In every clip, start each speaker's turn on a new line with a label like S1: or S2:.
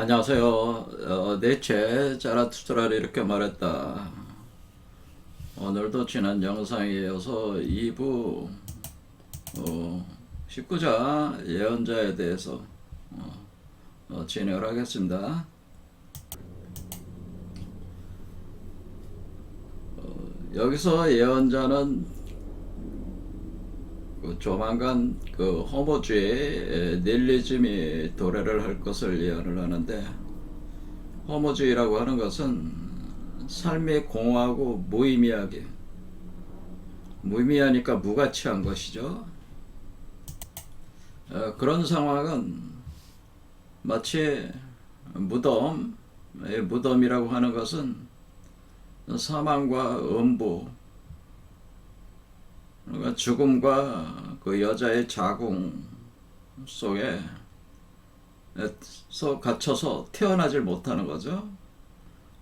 S1: 안녕하세요. 네체 자라투스트라를 이렇게 말했다. 오늘도 지난 영상에 이어서 2부 19자 예언자에 대해서 진행을 하겠습니다. 여기서 예언자는 조만간 허무주의 닐리즘이 도래를 할 것을 예언을 하는데, 허무주의라고 하는 것은 삶이 공허하고 무의미하니까 무가치한 것이죠. 그런 상황은 마치 무덤이라고 하는 것은 사망과 음부, 그러니까 죽음과 그 여자의 자궁 속에 갇혀서 태어나질 못하는 거죠.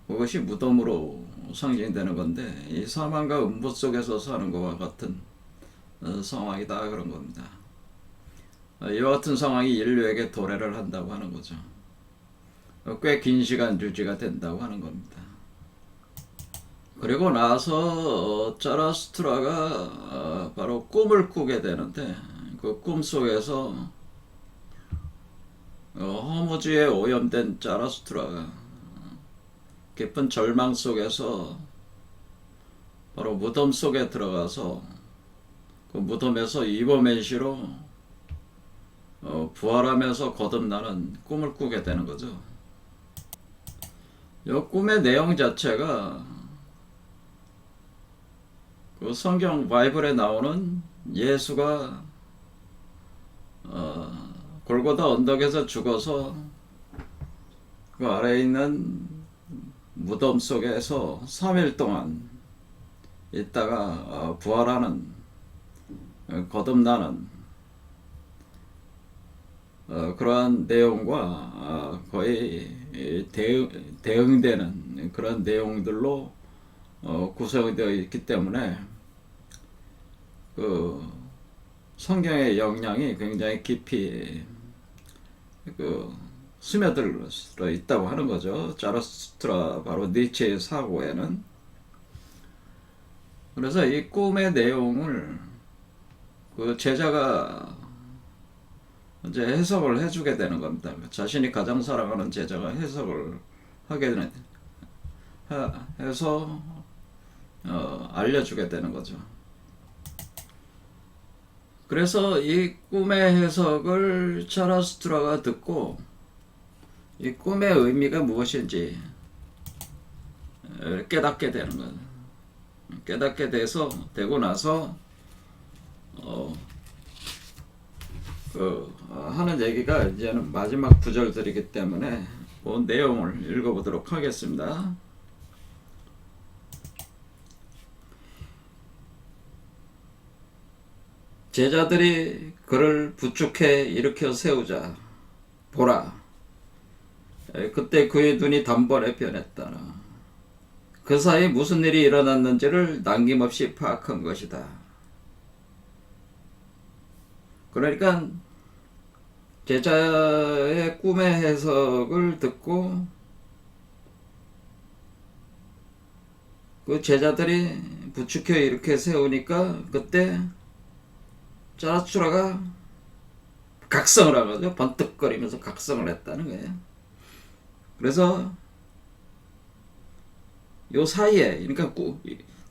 S1: 그것이 무덤으로 상징되는 건데, 이 사망과 음부 속에서 사는 것과 같은 상황이다, 그런 겁니다. 이와 같은 상황이 인류에게 도래를 한다고 하는 거죠. 꽤 긴 시간 유지가 된다고 하는 겁니다. 그리고 나서 짜라스트라가 바로 꿈을 꾸게 되는데, 그 꿈 속에서 허무주의에 오염된 짜라스트라가 깊은 절망 속에서 바로 무덤 속에 들어가서 그 무덤에서 이버맨시로 부활하면서 거듭나는 꿈을 꾸게 되는 거죠. 이 꿈의 내용 자체가 그 성경 바이블에 나오는 예수가 골고다 언덕에서 죽어서 그 아래에 있는 무덤 속에서 3일 동안 있다가 부활하는, 거듭나는 그러한 내용과 거의 대응되는 그런 내용들로 구성되어 있기 때문에 그 성경의 영향이 굉장히 깊이 스며들어 있다고 하는 거죠. 자라스트라, 바로 니체의 사고에는. 그래서 이 꿈의 내용을 그 제자가 이제 해석을 해주게 되는 겁니다. 자신이 가장 사랑하는 제자가 해석을 하게 되는, 해서 알려주게 되는 거죠. 그래서 이 꿈의 해석을 자라스트라가 듣고 이 꿈의 의미가 무엇인지 깨닫게 되는 거예요. 깨닫게 되고 나서 하는 얘기가 이제는 마지막 구절들이기 때문에 그 내용을 읽어보도록 하겠습니다. 제자들이 그를 부축해 일으켜 세우자. 보라, 그때 그의 눈이 단번에 변했다나. 그 사이 무슨 일이 일어났는지를 남김없이 파악한 것이다. 그러니까 제자의 꿈의 해석을 듣고 그 제자들이 부축해 일으켜 세우니까 그때 짜라투라가 각성을 하거든요. 번뜩거리면서 각성을 했다는 거예요. 그래서 요 사이에, 그러니까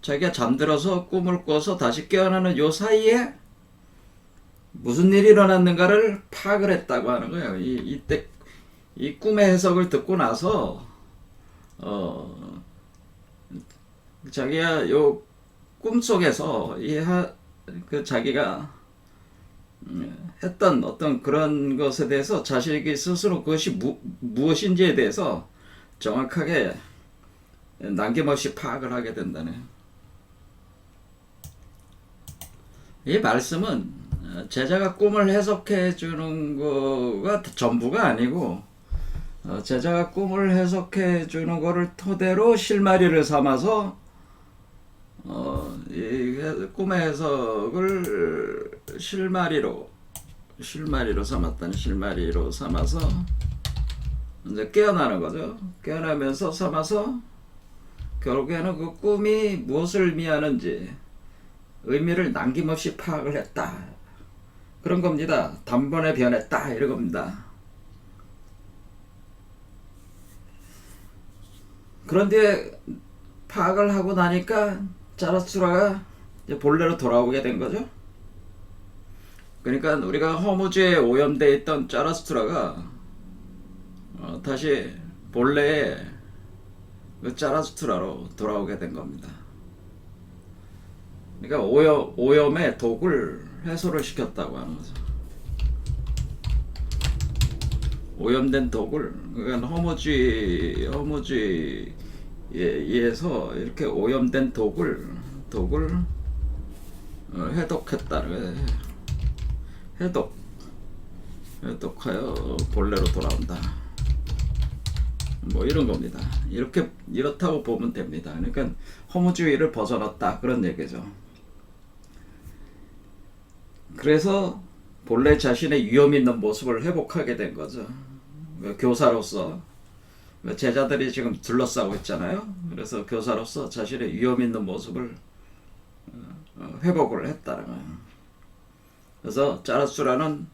S1: 자기가 잠들어서 꿈을 꿔서 다시 깨어나는 요 사이에 무슨 일이 일어났는가를 파악을 했다고 하는 거예요. 이때 이 꿈의 해석을 듣고 나서 자기가 요 꿈속에서 자기가 했던 어떤 그런 것에 대해서 자식이 스스로 그것이 무엇인지에 대해서 정확하게 남김없이 파악을 하게 된다네요. 이 말씀은 제자가 꿈을 해석해 주는 거가 전부가 아니고, 제자가 꿈을 해석해 주는 거를 토대로 실마리를 삼아서 이 꿈의 해석을 실마리로 삼아서 이제 깨어나는 거죠. 깨어나면서 삼아서 결국에는 그 꿈이 무엇을 의미하는지 의미를 남김없이 파악을 했다. 그런 겁니다. 단번에 변했다. 이런 겁니다. 그런데 파악을 하고 나니까 자라투스트라가 이제 본래로 돌아오게 된 거죠. 그러니까 우리가 허무주에 오염되어 있던 자라투스트라가 다시 본래의 그 자라투스트라로 돌아오게 된 겁니다. 그러니까 오염의 독을 해소를 시켰다고 하는 거죠. 오염된 독을, 그러니까 허무주의에 의해서 이렇게 오염된 독을 해독했다는 거예요. 해독하여 본래로 돌아온다. 뭐 이런 겁니다. 이렇다고 보면 됩니다. 그러니까 허무주의를 벗어났다 그런 얘기죠. 그래서 본래 자신의 위험 있는 모습을 회복하게 된 거죠. 교사로서 제자들이 지금 둘러싸고 있잖아요. 그래서 교사로서 자신의 위험 있는 모습을 회복을 했다는 거예요. 그래서 자라투스트라는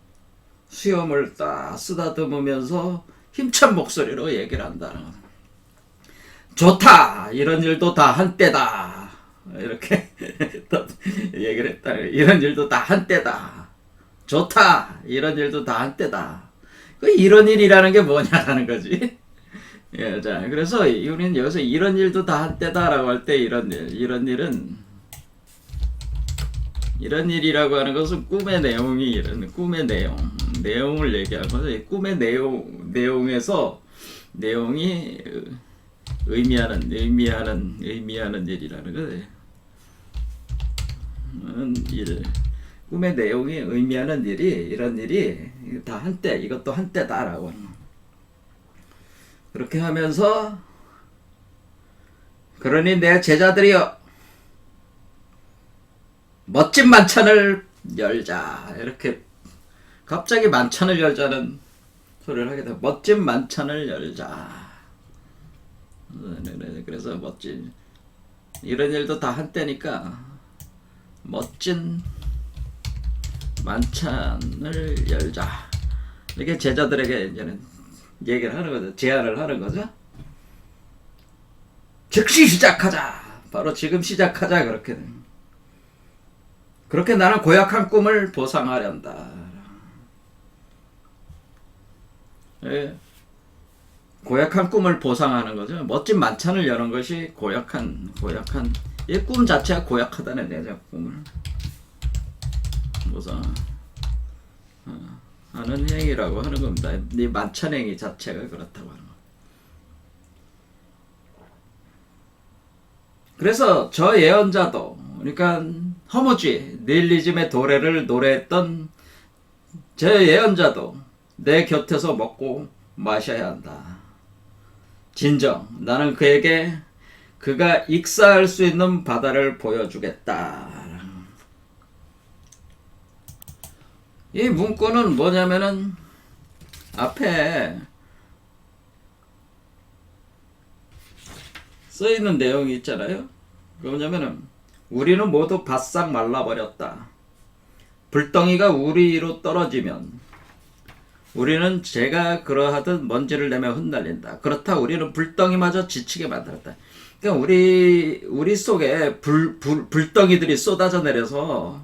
S1: 수염을 딱 쓰다듬으면서 힘찬 목소리로 얘기를 한다는 거예요. 좋다! 이런 일도 다 한때다! 이렇게 얘기를 했다. 이런 일도 다 한때다. 좋다! 이런 일도 다 한때다. 그 이런 일이라는 게 뭐냐라는 거지. 예, 자, 그래서 우리는 여기서 이런 일도 다 한때다라고 할 때 이런 일이라고 하는 것은 꿈의 내용이 꿈의 내용을 얘기하는 거죠. 꿈의 내용에서 내용이 의미하는 일이라는 거예요. 꿈의 내용이 의미하는 이런 일이 다 한때, 이것도 한때다라고 하는 거예요. 그렇게 하면서 그러니 내 제자들이여 멋진 만찬을 열자. 이렇게 갑자기 만찬을 열자는 소리를 하게 돼. 멋진 만찬을 열자. 그래서 멋진 이런 일도 다 한때니까 멋진 만찬을 열자. 이렇게 제자들에게 이제는 얘기를 하는 거죠. 제안을 하는 거죠. 즉시 시작하자. 바로 지금 시작하자. 그렇게 나는 고약한 꿈을 보상하련다. 예. 고약한 꿈을 보상하는 거죠. 멋진 만찬을 여는 것이 고약한 이 꿈 자체가 고약하다는 얘기죠. 꿈을 보상하는 행위라고 하는 겁니다. 이 만찬 행위 자체가 그렇다고 하는 거. 그래서 저 예언자도, 그러니까 허무주의, 니힐리즘의 도래를 노래했던 저 예언자도 내 곁에서 먹고 마셔야 한다. 진정 나는 그에게 그가 익사할 수 있는 바다를 보여주겠다. 이 문구는 뭐냐면은 앞에 써있는 내용이 있잖아요. 뭐냐면은 우리는 모두 바싹 말라버렸다. 불덩이가 우리 위로 떨어지면 우리는 제가 그러하듯 먼지를 내며 흩날린다. 그렇다 우리는 불덩이마저 지치게 만들었다. 그러니까 우리 속에 불덩이들이 쏟아져 내려서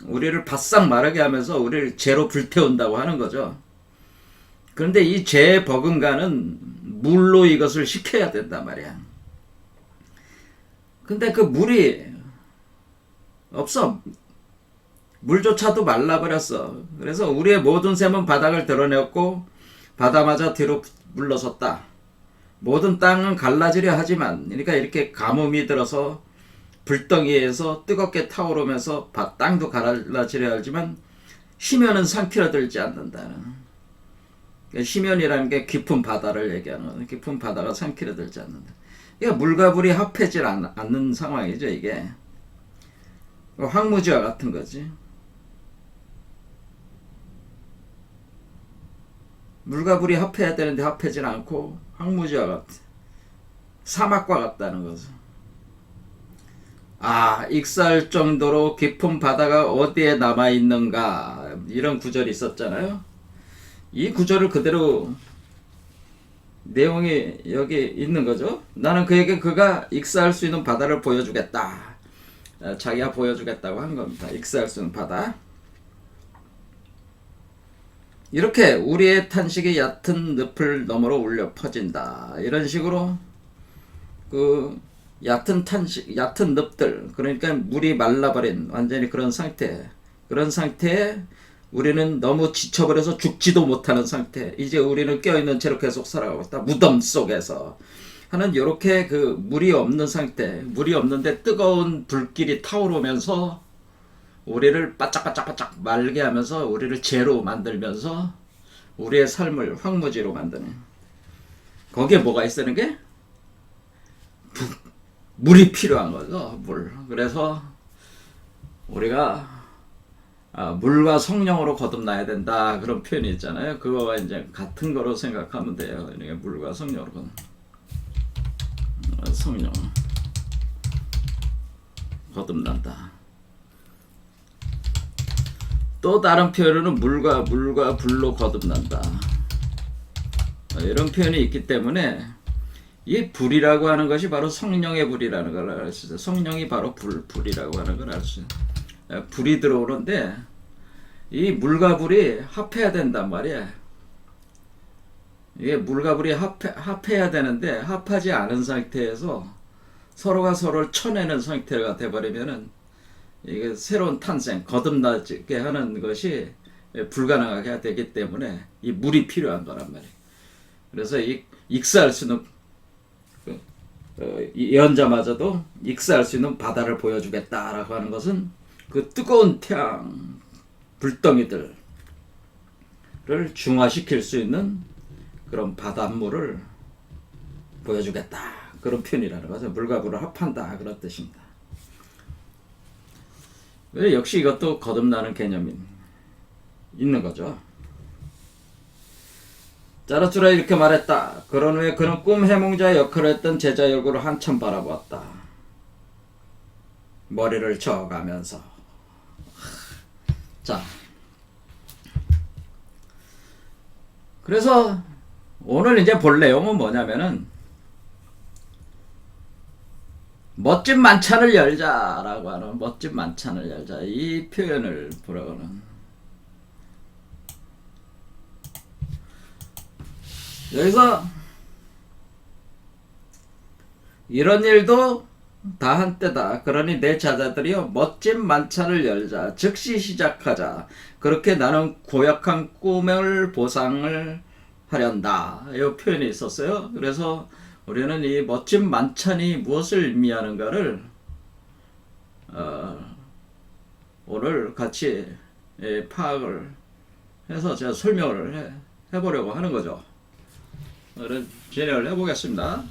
S1: 우리를 바싹 마르게 하면서 우리를 죄로 불태운다고 하는 거죠. 그런데 이 죄의 버금가는 물로 이것을 식혀야 된단 말이야. 근데 그 물이 없어. 물조차도 말라버렸어. 그래서 우리의 모든 샘은 바닥을 드러내었고 바다마저 뒤로 물러섰다. 모든 땅은 갈라지려 하지만, 그러니까 이렇게 가뭄이 들어서 불덩이에서 뜨겁게 타오르면서 땅도 갈라지려 하지만 심연은 삼키려들지 않는다. 심연이라는 게 깊은 바다를 얘기하는 거예요. 깊은 바다가 삼키려들지 않는다. 그러니까 물과 불이 합해질 않는 상황이죠. 이게 황무지와 같은 거지. 물과 불이 합해야 되는데 합해진 않고 황무지와 같아. 사막과 같다는 거죠. 아, 익사할 정도로 깊은 바다가 어디에 남아있는가, 이런 구절이 있었잖아요. 이 구절을 그대로 내용이 여기 있는 거죠. 나는 그에게 그가 익사할 수 있는 바다를 보여주겠다. 자기가 보여주겠다고 하는 겁니다. 익사할 수 있는 바다. 이렇게 우리의 탄식이 얕은 늪을 너머로 울려 퍼진다. 이런 식으로 그 얕은 탄식, 얕은 늪들, 그러니까 물이 말라버린 완전히 그런 상태, 그런 상태에 우리는 너무 지쳐버려서 죽지도 못하는 상태. 이제 우리는 껴있는 채로 계속 살아가고 있다. 무덤 속에서 하는 요렇게 그 물이 없는 상태, 물이 없는데 뜨거운 불길이 타오르면서 우리를 바짝바짝바짝 말게 하면서 우리를 재로 만들면서 우리의 삶을 황무지로 만드는, 거기에 뭐가 있다는 게 물이 필요한 거죠. 물. 그래서 우리가 물과 성령으로 거듭나야 된다, 그런 표현이 있잖아요. 그거와 이제 같은 거로 생각하면 돼요. 그러니까 물과 성령으로 성령 거듭난다. 또 다른 표현으로는 물과 불로 거듭난다, 이런 표현이 있기 때문에 이 불이라고 하는 것이 바로 성령의 불이라는 걸 알 수 있어요. 성령이 바로 불이라고 하는 걸 알 수 있어요. 불이 들어오는데 이 물과 불이 합해야 된단 말이에요. 이게 물과 불이 합해야 되는데 합하지 않은 상태에서 서로가 서로를 쳐내는 상태가 돼버리면은 이게 새로운 탄생, 거듭나게 하는 것이 불가능하게 되기 때문에 이 물이 필요한 거란 말이에요. 그래서 익사할 수 있는 예언자마저도 익사할 수 있는 바다를 보여주겠다라고 하는 것은 그 뜨거운 태양 불덩이들을 중화시킬 수 있는 그런 바닷물을 보여주겠다, 그런 표현이라는 거죠. 물과 불을 합한다, 그런 뜻입니다. 역시 이것도 거듭나는 개념이 있는 거죠. 자라투라 이렇게 말했다. 그런 후에 그는 꿈 해몽자 역할을 했던 제자 얼굴을 한참 바라보았다. 머리를 저어가면서. 자, 그래서 오늘 이제 볼 내용은 뭐냐면은 멋진 만찬을 열자라고 하는, 멋진 만찬을 열자, 이 표현을 보라고는. 여기서 이런 일도 다 한때다. 그러니 내 자자들이여 멋진 만찬을 열자. 즉시 시작하자. 그렇게 나는 고약한 꿈을 보상을 하련다. 이 표현이 있었어요. 그래서 우리는 이 멋진 만찬이 무엇을 의미하는가를 오늘 같이 파악을 해서 제가 설명을 해보려고 하는 거죠. 오늘 진행을 해보겠습니다.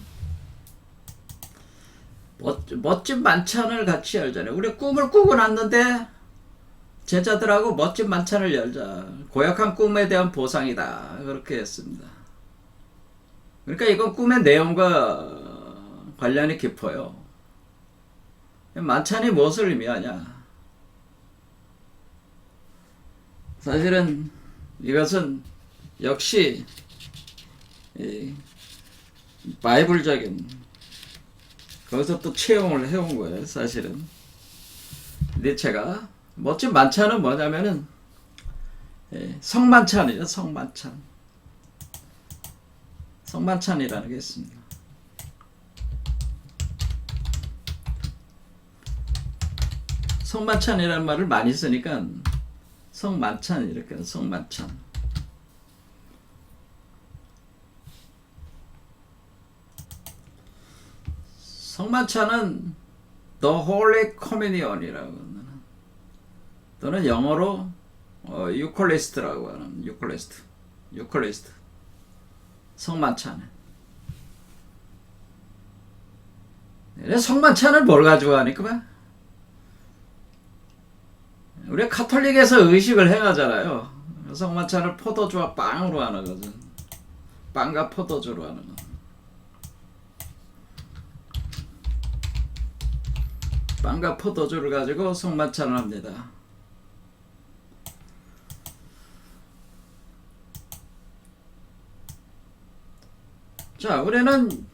S1: 멋진 만찬을 같이 열자네요. 우리 꿈을 꾸고 났는데 제자들하고 멋진 만찬을 열자. 고약한 꿈에 대한 보상이다, 그렇게 했습니다. 그러니까 이건 꿈의 내용과 관련이 깊어요. 만찬이 무엇을 의미하냐? 사실은 이것은 역시 바이블적인, 거기서 또 채용을 해온 거예요. 사실은 니체가 멋진 만찬은 뭐냐면은 성만찬이죠. 성만찬이라는 게 있습니다. 성만찬이라는 말을 많이 쓰니까 성만찬, 이렇게 성만찬. 성만찬은 The Holy Communion이라고 하는, 또는 영어로 유콜리스트라고 하는, 유콜리스트 성만찬. 성만찬을 뭘 가지고 하니까 우리가 카톨릭에서 의식을 해가잖아요. 성만찬을 포도주와 빵으로 하는 거죠. 빵과 포도주로 하는 거. 빵과 포도주를 가지고 성만찬을 합니다. 자, 우리는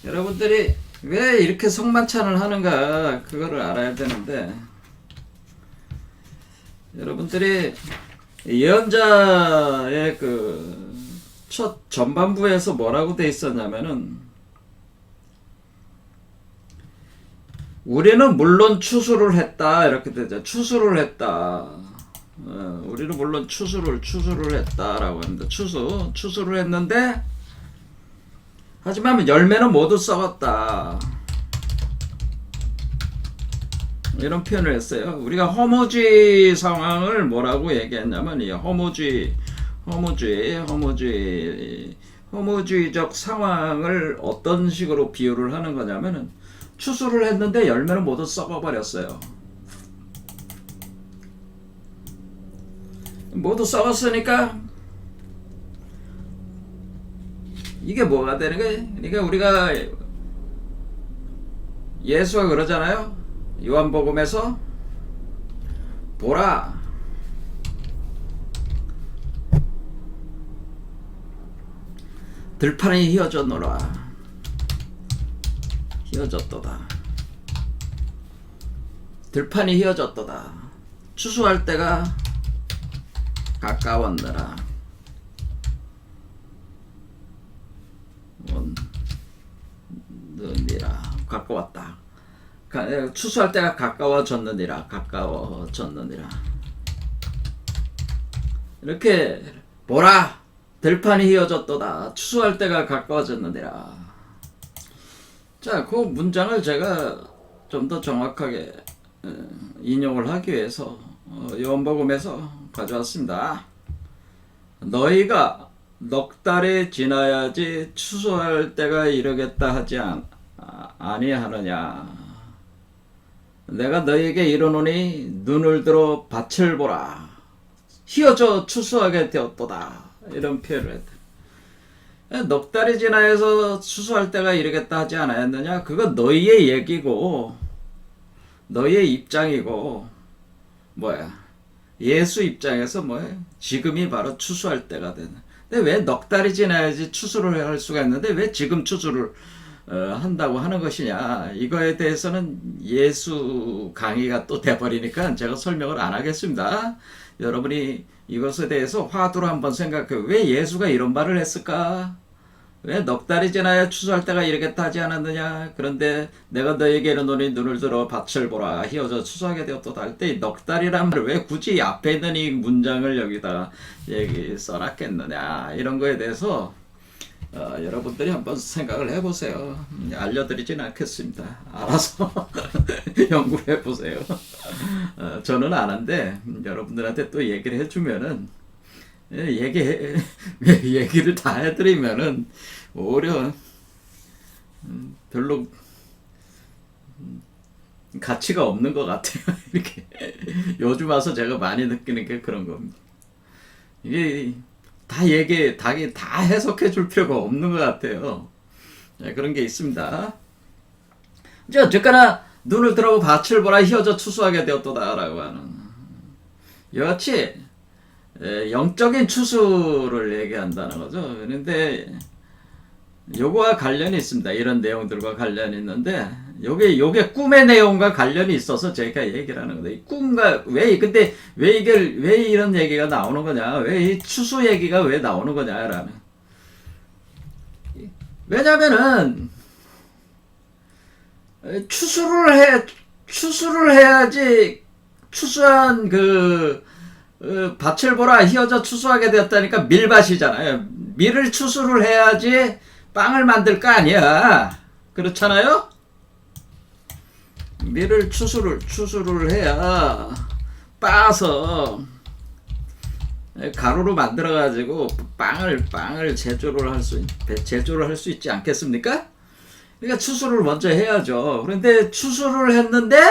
S1: 여러분들이 왜 이렇게 성만찬을 하는가 그거를 알아야 되는데, 여러분들이 예언자의 그 첫 전반부에서 뭐라고 돼 있었냐면은, 우리는 물론 추수를 했다 이렇게 되죠. 추수를 했다. 우리는 물론 추수를 했다라고 합니다. 추수를 했는데, 하지만 열매는 모두 썩었다. 이런 표현을 했어요. 우리가 허무주의 상황을 뭐라고 얘기했냐면, 이 허무주의적 상황을 어떤 식으로 비유를 하는 거냐면은, 추수를 했는데 열매는 모두 썩어버렸어요. 모두 썩었으니까 이게 뭐가 되는 거예요? 그러니까 우리가 예수가 그러잖아요. 요한복음에서 보라, 들판이 휘어졌노라. 휘어졌도다. 들판이 휘어졌도다. 추수할 때가 가까웠느라. 원느니라. 가까웠다. 추수할 때가 가까워졌느니라. 이렇게 보라, 들판이 휘어졌도다. 추수할 때가 가까워졌느니라. 자, 그 문장을 제가 좀 더 정확하게 인용을 하기 위해서 요한복음에서 가져왔습니다. 너희가 넉 달이 지나야지 추수할 때가 이르겠다 하지 아니하느냐. 내가 너희에게 이르노니 눈을 들어 밭을 보라. 휘어져 추수하게 되었도다. 이런 표현을 했다. 넉 달이 지나서 추수할 때가 이르겠다 하지 않았느냐? 그건 너희의 얘기고, 너희의 입장이고, 예수 입장에서 지금이 바로 추수할 때가 되는. 근데 왜 넉 달이 지나야지 추수를 할 수가 있는데 왜 지금 추수를 한다고 하는 것이냐? 이거에 대해서는 예수 강의가 또 돼버리니까 제가 설명을 안 하겠습니다. 여러분이 이것에 대해서 화두로 한번 생각해. 왜 예수가 이런 말을 했을까? 왜 넉 달이 지나야 추수할 때가 이르겠다 하지 않았느냐? 그런데 내가 너에게 이르노니 눈을 들어 밭을 보라. 휘어져 추수하게 되었도다 할 때 넉 달이란 말을 왜 굳이 앞에 있는 이 문장을 여기다가 써놨겠느냐? 이런 거에 대해서 여러분들이 한번 생각을 해보세요. 알려드리진 않겠습니다. 알아서 연구를 해보세요. 저는 아는데 여러분들한테 또 얘기를 해주면은 얘기를 다 해드리면은 오히려 별로 가치가 없는 것 같아요. 이렇게 요즘 와서 제가 많이 느끼는 게 그런 겁니다. 이게 다 해석해 줄 필요가 없는 것 같아요. 네, 그런 게 있습니다. 이제 어쨌거나 눈을 들어 밭을 보라 휘어져 추수하게 되었도다 라고 하는 이같이 영적인 추수를 얘기한다는 거죠. 그런데 요거와 관련이 있습니다. 이런 내용들과 관련이 있는데 요게 꿈의 내용과 관련이 있어서 제가 얘기를 하는 거다. 이 꿈과 근데 왜 이런 얘기가 나오는 거냐? 왜 이 추수 얘기가 왜 나오는 거냐라는. 왜냐면은 추수를 해야지 추수한 밭을 보라 휘어져 추수하게 되었다니까 밀밭이잖아요. 밀을 추수를 해야지 빵을 만들 거 아니야. 그렇잖아요? 밀을 추수를 해야 빻아서 가루로 만들어 가지고 빵을 제조를 할 수 있지 않겠습니까? 그러니까 추수를 먼저 해야죠. 그런데 추수를 했는데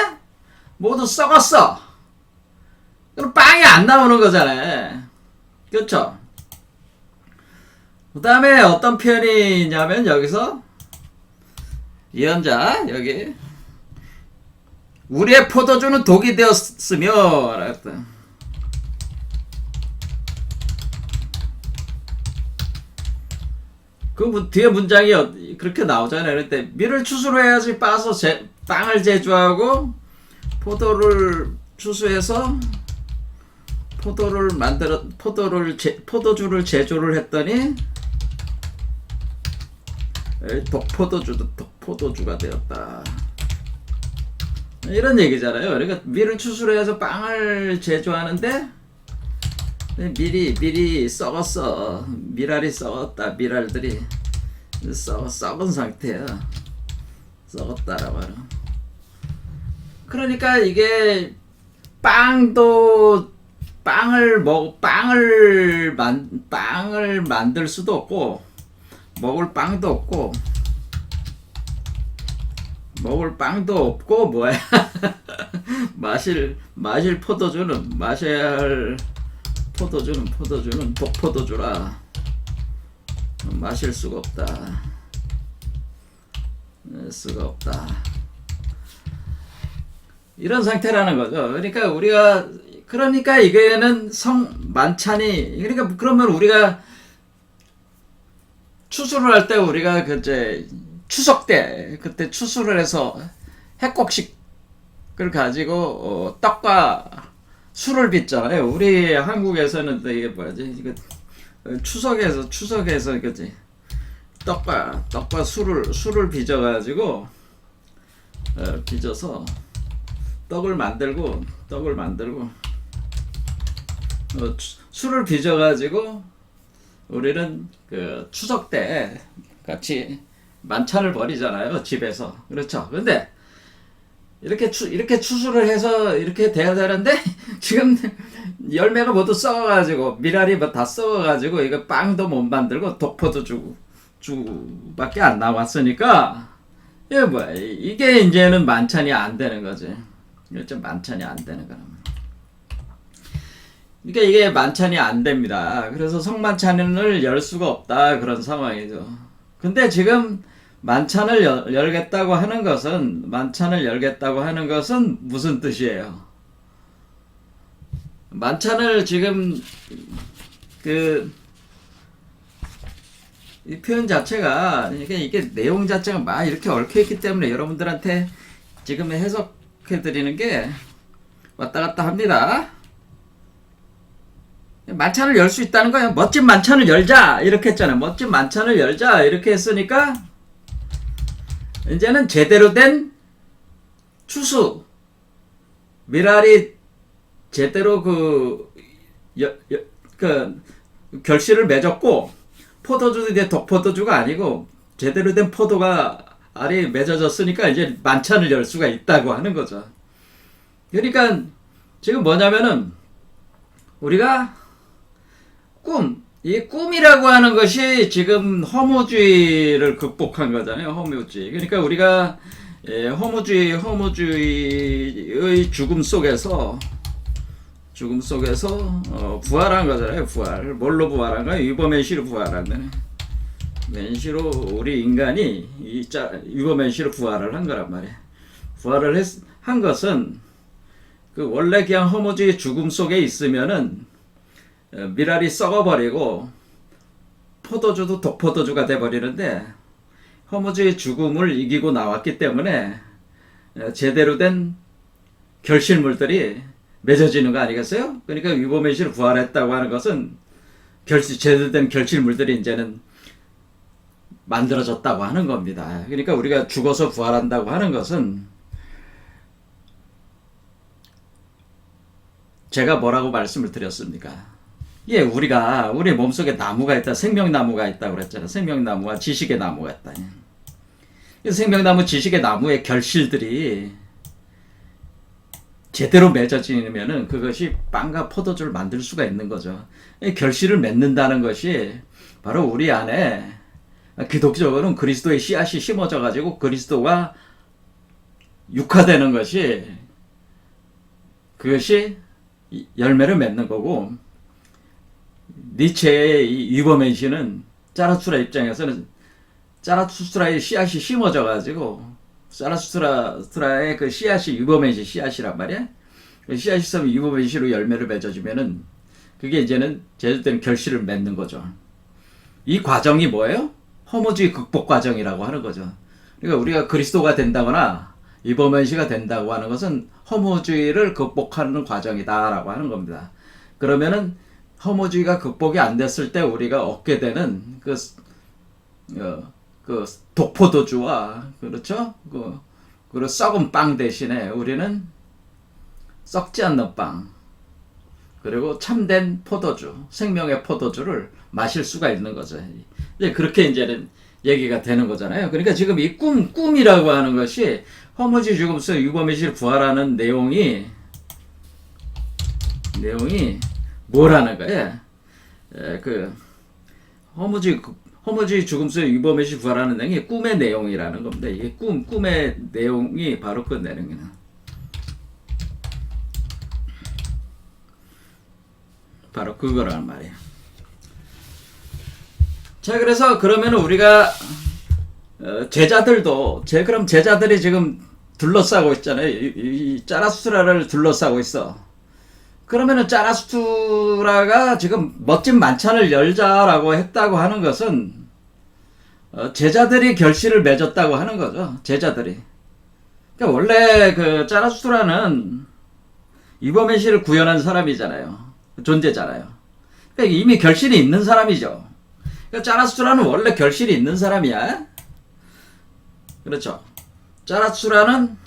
S1: 모두 썩었어. 그럼 빵이 안 나오는 거잖아요. 그렇죠? 그 다음에 어떤 표현이 있냐면 여기서 예언자 여기 우리의 포도주는 독이 되었으며 라고 그 뒤에 문장이 그렇게 나오잖아요. 그때 밀을 추수해야지 빠서 빵을 제조하고 포도를 추수해서 포도주를 제조를 했더니 독포도주가 되었다. 이런 얘기잖아요. 그러니까 밀을 추수를 해서 빵을 제조하는데 밀이 썩었어. 밀알이 썩었다. 밀알들이 썩은 상태야. 썩었다라고 하는. 그러니까 이게 빵을 만들 수도 없고 먹을 빵도 없고 뭐야. 마셔야 할 포도주는 독포도주라 마실 수가 없다. 이런 상태라는 거죠. 그러니까 이게는 만찬이, 그러니까 그러면 우리가 추수를 할 때 우리가 그제 추석 때 그때 추수를 해서 핵곡식을 가지고 떡과 술을 빚잖아요. 우리 한국에서는 이게 뭐지? 이거 추석에서 그지? 떡과 술을 빚어가지고 빚어서 떡을 만들고 술을 빚어가지고 우리는 그 추석 때 같이 만찬을 벌이잖아요. 집에서. 그렇죠. 근데 이렇게 추수를 해서 이렇게 돼야 되는데 지금 열매가 모두 썩어가지고 밀알이 뭐 다 썩어가지고 이거 빵도 못 만들고 독포도주밖에 안 나왔으니까 이게 뭐야? 이게 이제는 만찬이 안 되는 거지. 이게 만찬이 안 되는 거라. 그러니까 이게 만찬이 안 됩니다. 그래서 성만찬을 열 수가 없다 그런 상황이죠. 근데 지금 만찬을 열겠다고 하는 것은 무슨 뜻이에요? 만찬을 지금 이 표현 자체가 이게 내용 자체가 막 이렇게 얽혀 있기 때문에 여러분들한테 지금 해석해 드리는 게 왔다 갔다 합니다. 만찬을 열 수 있다는 거예요. 멋진 만찬을 열자 이렇게 했잖아요. 멋진 만찬을 열자 이렇게 했으니까 이제는 제대로 된 추수 밀알이 제대로 결실을 맺었고 포도주도 이제 독포도주가 아니고 제대로 된 포도가 알이 맺어졌으니까 이제 만찬을 열 수가 있다고 하는 거죠. 그러니까 지금 뭐냐면은 우리가 이 꿈이라고 하는 것이 지금 허무주의를 극복한 거잖아요. 허무주의. 그러니까 우리가 허무주의의 죽음 속에서 부활한 거잖아요. 부활. 뭘로 부활한 거예요? 유보맨시로 부활한 거네. 맨시로 우리 인간이 유보맨시로 부활을 한 거란 말이에요. 부활을 한 것은 그 원래 그냥 허무주의 죽음 속에 있으면은 밀알이 썩어버리고 포도주도 독포도주가 돼버리는데 허무주의 죽음을 이기고 나왔기 때문에 제대로 된 결실물들이 맺어지는 거 아니겠어요? 그러니까 유보맨시로 부활했다고 하는 것은 제대로 된 결실물들이 이제는 만들어졌다고 하는 겁니다. 그러니까 우리가 죽어서 부활한다고 하는 것은 제가 뭐라고 말씀을 드렸습니까? 예, 우리 몸속에 나무가 있다, 생명나무가 있다고 그랬잖아요. 생명나무와 지식의 나무가 있다. 생명나무, 지식의 나무의 결실들이 제대로 맺어지면은 그것이 빵과 포도주를 만들 수가 있는 거죠. 결실을 맺는다는 것이 바로 우리 안에 기독적으로는 그리스도의 씨앗이 심어져 가지고 그리스도가 육화되는 것이 그것이 열매를 맺는 거고, 니체의 이 위버맨시는 자라투스트라 입장에서는 자라투스트라의 씨앗이 심어져가지고 자라투스트라의 그 씨앗이 유보메시 씨앗이란 말이야. 그 씨앗이 있으면 유보메시로 열매를 맺어주면은 그게 이제는 제주도는 결실을 맺는 거죠. 이 과정이 뭐예요? 허무주의 극복 과정이라고 하는 거죠. 그러니까 우리가 그리스도가 된다거나 유보메시가 된다고 하는 것은 허무주의를 극복하는 과정이다라고 하는 겁니다. 그러면은 허무주의가 극복이 안 됐을 때 우리가 얻게 되는 그 독포도주와 그렇죠? 그 썩은 빵 대신에 우리는 썩지 않는 빵 그리고 참된 포도주, 생명의 포도주를 마실 수가 있는 거죠. 이제 그렇게 이제는 얘기가 되는 거잖아요. 그러니까 지금 이 꿈이라고 하는 것이 허무주의 죽음에서 유보메시를 부활하는 내용이 뭐라는 거예요? 그 허무주의 죽음에서 유보메시 부활하는 내용이 꿈의 내용이라는 겁니다. 이게 꿈의 내용이 바로 그 내용이나. 바로 그거란 말이에요. 자, 그래서 그러면 우리가 제자들도 그럼 제자들이 지금 둘러싸고 있잖아요. 이 자라투스트라를 둘러싸고 있어. 그러면은 자라투스트라가 지금 멋진 만찬을 열자라고 했다고 하는 것은 제자들이 결실을 맺었다고 하는 거죠. 제자들이. 그러니까 원래 그 자라투스트라는 유보메시를 구현한 사람이잖아요. 존재잖아요. 그러니까 이미 결실이 있는 사람이죠. 그러니까 자라투스트라는 원래 결실이 있는 사람이야. 그렇죠. 자라투스트라는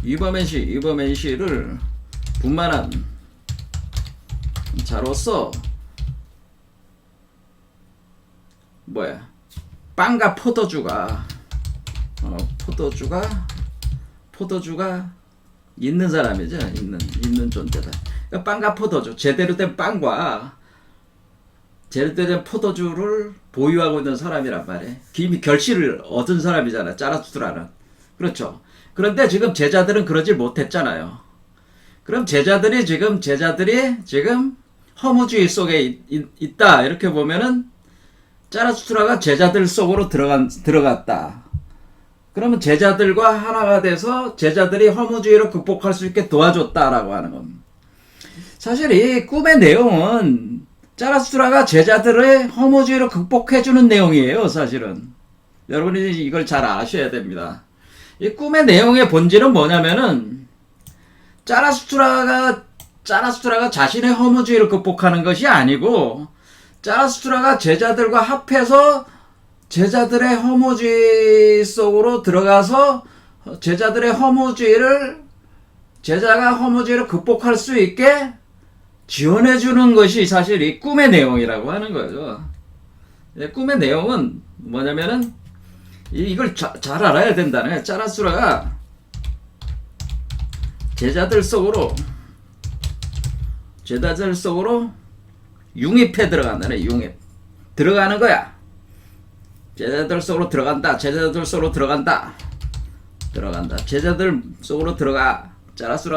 S1: 유보메시를 분만한 자로서 빵과 포도주가 있는 사람이죠. 있는 존재다. 그러니까 빵과 포도주, 제대로 된 빵과 제대로 된 포도주를 보유하고 있는 사람이란 말이에요. 이미 결실을 얻은 사람이잖아. 자라투스트라는. 그렇죠. 그런데 지금 제자들은 그러지 못했잖아요. 그럼 제자들이 지금 허무주의 속에 있다. 이렇게 보면은 자라투스트라가 제자들 속으로 들어갔다. 그러면 제자들과 하나가 돼서 제자들이 허무주의를 극복할 수 있게 도와줬다라고 하는 겁니다. 사실 이 꿈의 내용은 자라투스트라가 제자들의 허무주의를 극복해주는 내용이에요. 사실은 여러분이 이걸 잘 아셔야 됩니다. 이 꿈의 내용의 본질은 뭐냐면은 자라투스트라가 자신의 허무주의를 극복하는 것이 아니고 자라투스트라가 제자들과 합해서 제자들의 허무주의 속으로 들어가서 제자가 허무주의를 극복할 수 있게 지원해주는 것이 사실 이 꿈의 내용이라고 하는 거죠. 꿈의 내용은 뭐냐면은 이걸 잘 알아야 된다는 거예요. 자라투스트라가 제자들 속으로 융입해 들어간다네. 들어가는 거야. 제자들 속으로 들어간다. 제자들 속으로 들어가. 자라투스트라가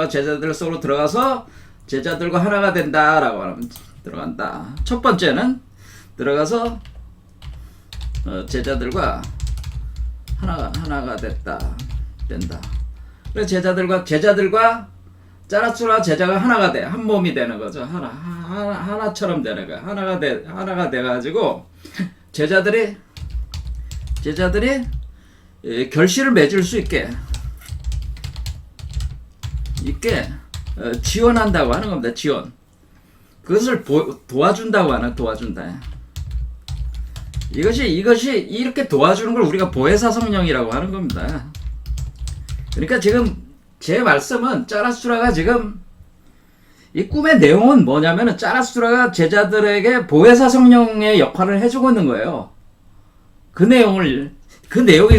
S1: 제자들 속으로 들어가서 제자들과 하나가 된다라고 하면 들어간다. 첫 번째는 들어가서 제자들과 하나가 된다. 그래서 제자들과 자라투스트라 제자가 하나가 돼. 한 몸이 되는 거죠. 하나처럼 되는 거야. 하나가 돼가지고 제자들이 결실을 맺을 수 있게 지원한다고 하는 겁니다. 지원. 그것을 도와준다고 하는 도와준다. 이것이 이렇게 도와주는 걸 우리가 보혜사 성령이라고 하는 겁니다. 그러니까 지금 제 말씀은 자라투스트라가 지금 이 꿈의 내용은 뭐냐면은 자라투스트라가 제자들에게 보혜사 성령의 역할을 해주고 있는 거예요. 그 내용이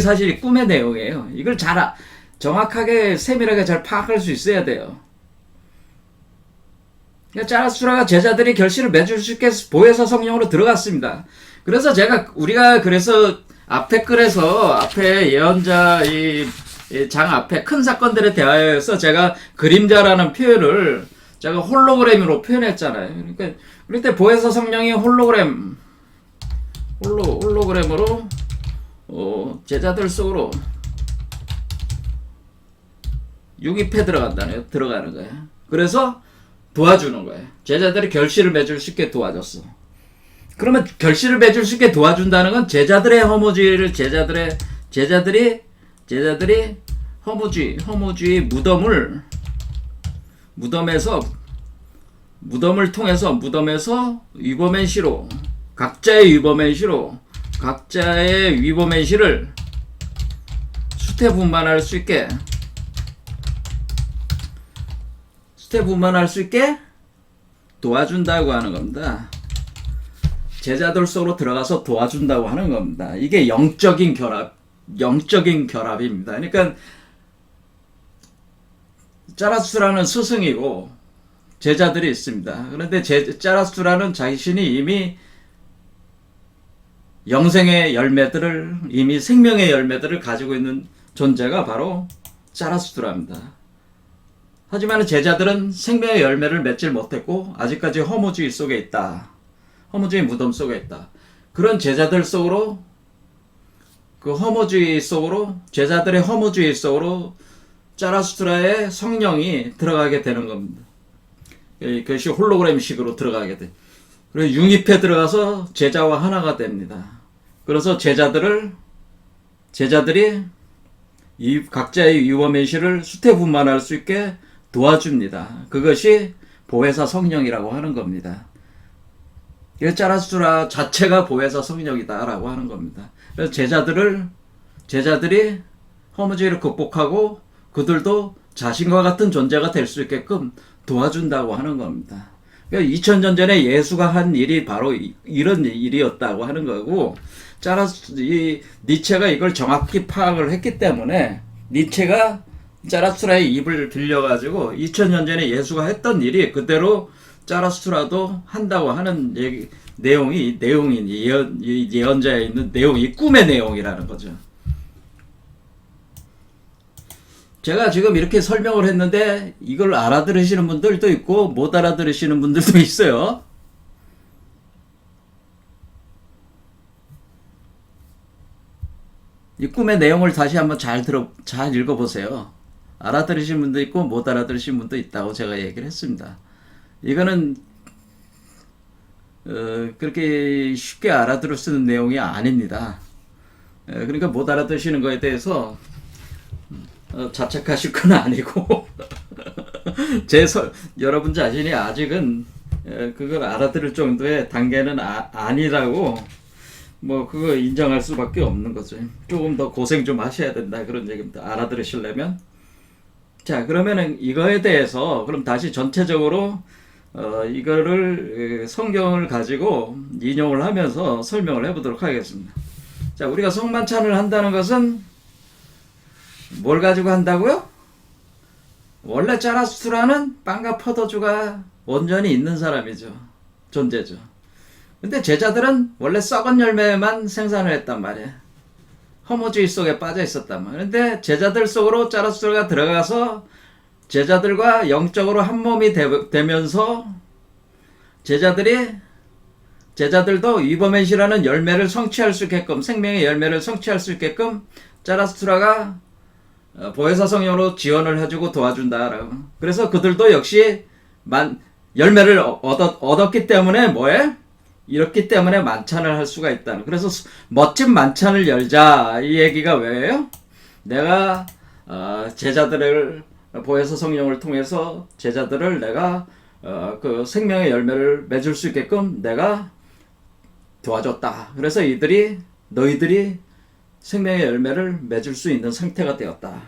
S1: 사실 꿈의 내용이에요. 이걸 정확하게 세밀하게 잘 파악할 수 있어야 돼요. 그러니까 자라투스트라가 제자들이 결실을 맺을 수 있게 보혜사 성령으로 들어갔습니다. 그래서 우리가 앞에 예언자 장 앞에 큰 사건들에 대하여서 제가 그림자라는 표현을 제가 홀로그램으로 표현했잖아요. 그러니까 그럴 때 보혜사 성령이 홀로그램으로 제자들 속으로 융입해 들어가는 거예요. 그래서 도와주는 거예요. 제자들이 결실을 맺을 수 있게 도와줬어. 그러면 결실을 맺을 수 있게 도와준다는 건 제자들의 허무주의를 제자들이 허무주의 무덤을 통해서 위범의 시로 각자의 위범의 시를 수태분만할 수 있게 도와준다고 하는 겁니다. 제자들 속으로 들어가서 도와준다고 하는 겁니다. 이게 영적인 결합입니다. 그러니까 짜라수라는 스승이고 제자들이 있습니다. 그런데 짜라수라는 자신이 이미 영생의 열매들을, 이미 생명의 열매들을 가지고 있는 존재가 바로 짜라수라입니다. 하지만 제자들은 생명의 열매를 맺질 못했고 아직까지 허무주의 속에 있다. 허무주의 무덤 속에 있다. 그런 제자들 속으로, 제자들의 허무주의 속으로 짜라수트라의 성령이 들어가게 되는 겁니다. 그것이 홀로그램식으로 들어가게 돼. 그리고 융입해 들어가서 제자와 하나가 됩니다. 그래서 제자들이 각자의 위범의식을 수태분만할 수 있게 도와줍니다. 그것이 보혜사 성령이라고 하는 겁니다. 짜라수라 자체가 보혜사 성령이다라고 하는 겁니다. 그래서 제자들이 허무주의를 극복하고 그들도 자신과 같은 존재가 될 수 있게끔 도와준다고 하는 겁니다. 2000년 전에 예수가 한 일이 바로 이런 일이었다고 하는 거고, 니체가 이걸 정확히 파악을 했기 때문에 니체가 짜라수트라의 입을 빌려가지고 2000년 전에 예수가 했던 일이 그대로 짜라수트라도 한다고 하는 내용이 예언자에 있는 내용이 꿈의 내용이라는 거죠. 제가 지금 이렇게 설명을 했는데 이걸 알아들으시는 분들도 있고 못 알아들으시는 분들도 있어요. 이 꿈의 내용을 다시 한번 잘 읽어보세요. 알아들으신 분도 있고 못 알아들으신 분도 있다고 제가 얘기를 했습니다. 이거는 그렇게 쉽게 알아들을 수 있는 내용이 아닙니다. 그러니까 못 알아들으시는 거에 대해서 자책하실 건 아니고 여러분 자신이 아직은 그걸 알아들을 정도의 단계는 아니라고 그거 인정할 수밖에 없는 거죠. 조금 더 고생 좀 하셔야 된다 그런 얘기입니다. 알아들으시려면. 자, 그러면은 이거에 대해서 그럼 다시 전체적으로 이거를 성경을 가지고 인용을 하면서 설명을 해보도록 하겠습니다. 자, 우리가 성만찬을 한다는 것은 뭘 가지고 한다고요? 원래 짜라수트라는 빵과 포도주가 온전히 있는 사람이죠. 존재죠. 근데 제자들은 원래 썩은 열매만 생산을 했단 말이에요. 허무주의 속에 빠져 있었단 말이에요. 근데 제자들 속으로 짜라수트라가 들어가서 제자들과 영적으로 한 몸이 되면서 제자들도 위버맨시라는 열매를 성취할 수 있게끔, 생명의 열매를 성취할 수 있게끔 짜라수트라가 보혜사 성령으로 지원을 해주고 도와준다라고. 그래서 그들도 역시 열매를 얻었기 때문에 이렇기 때문에 만찬을 할 수가 있다는. 그래서 멋진 만찬을 열자 이 얘기가 왜예요? 내가 제자들을 보혜사 성령을 통해서 제자들을 내가 그 생명의 열매를 맺을 수 있게끔 내가 도와줬다. 그래서 너희들이 생명의 열매를 맺을 수 있는 상태가 되었다.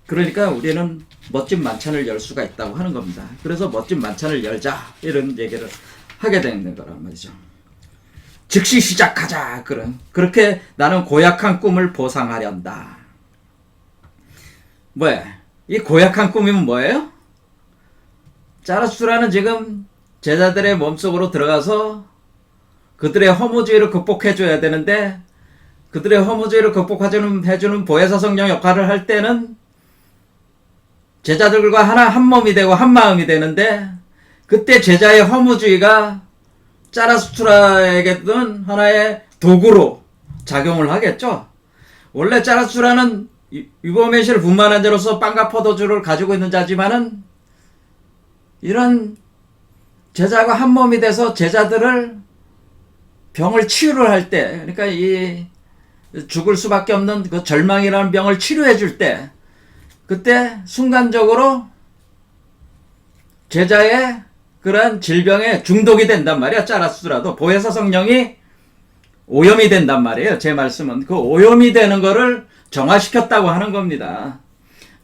S1: 그러니까 우리는 멋진 만찬을 열 수가 있다고 하는 겁니다. 그래서 멋진 만찬을 열자 이런 얘기를 하게 되는 거란 말이죠. 즉시 시작하자. 그렇게 나는 고약한 꿈을 보상하련다. 이 고약한 꿈이면 뭐예요? 짜라수트라는 지금 제자들의 몸속으로 들어가서 그들의 허무주의를 극복해줘야 되는데, 그들의 허무주의를 극복해주는 보혜사 성령 역할을 할 때는 제자들과 한 몸이 되고 한 마음이 되는데, 그때 제자의 허무주의가 짜라수트라에게는 하나의 도구로 작용을 하겠죠. 원래 짜라수트라는 유보메시를 분만한 자로서 빵과 포도주를 가지고 있는 자지만은 이런 제자가 한 몸이 돼서 제자들을 병을 치유를 할 때, 그러니까 이 죽을 수밖에 없는 그 절망이라는 병을 치료해 줄 때, 그때 순간적으로 제자의 그런 질병에 중독이 된단 말이야. 짜라수트라도 보혜사 성령이 오염이 된단 말이에요. 제 말씀은 그 오염이 되는 거를 정화시켰다고 하는 겁니다.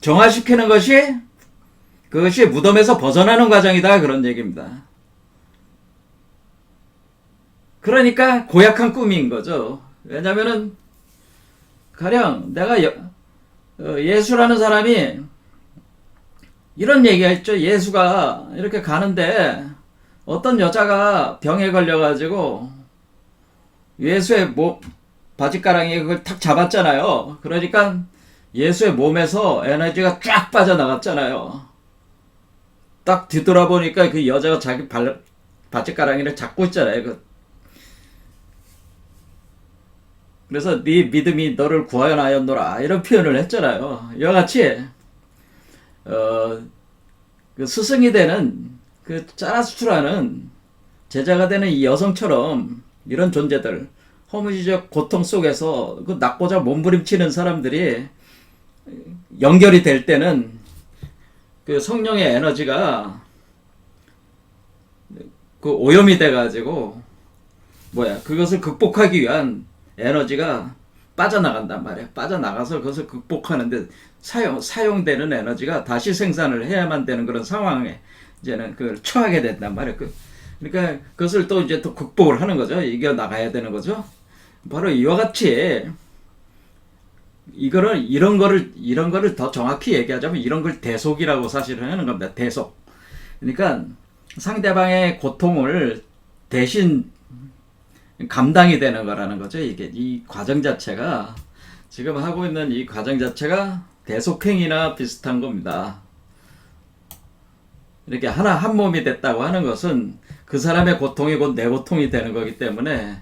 S1: 정화시키는 것이 그것이 무덤에서 벗어나는 과정이다 그런 얘기입니다. 그러니까 고약한 꿈인 거죠. 왜냐면은 가령 내가 예수라는 사람이 이런 얘기가 있죠. 예수가 이렇게 가는데 어떤 여자가 병에 걸려가지고 예수의 바지가랑이에 그걸 탁 잡았잖아요. 그러니까 예수의 몸에서 에너지가 쫙 빠져나갔잖아요. 딱 뒤돌아보니까 그 여자가 자기 바지가랑이를 잡고 있잖아요. 그래서 네 믿음이 너를 구하여나였노라 이런 표현을 했잖아요. 이와 같이 그 스승이 되는 그 짜라수트라는 제자가 되는 이 여성처럼 이런 존재들, 허무지적 고통 속에서 그 낳고자 몸부림치는 사람들이 연결이 될 때는 그 성령의 에너지가 그 오염이 돼가지고 그것을 극복하기 위한 에너지가 빠져나간단 말이야. 빠져나가서 그것을 극복하는데 사용되는 에너지가 다시 생산을 해야만 되는 그런 상황에 이제는 그걸 처하게 된단 말이야. 그러니까 그것을 또 이제 또 극복을 하는 거죠. 이겨 나가야 되는 거죠. 바로 이와 같이 이런 거를 더 정확히 얘기하자면 이런 걸 대속이라고 사실은 하는 겁니다. 대속. 그러니까 상대방의 고통을 대신 감당이 되는 거라는 거죠. 이게 이 과정 자체가 지금 하고 있는 이 과정 자체가 대속행위나 비슷한 겁니다. 이렇게 한 몸이 됐다고 하는 것은 그 사람의 고통이 곧 내 고통이 되는 거기 때문에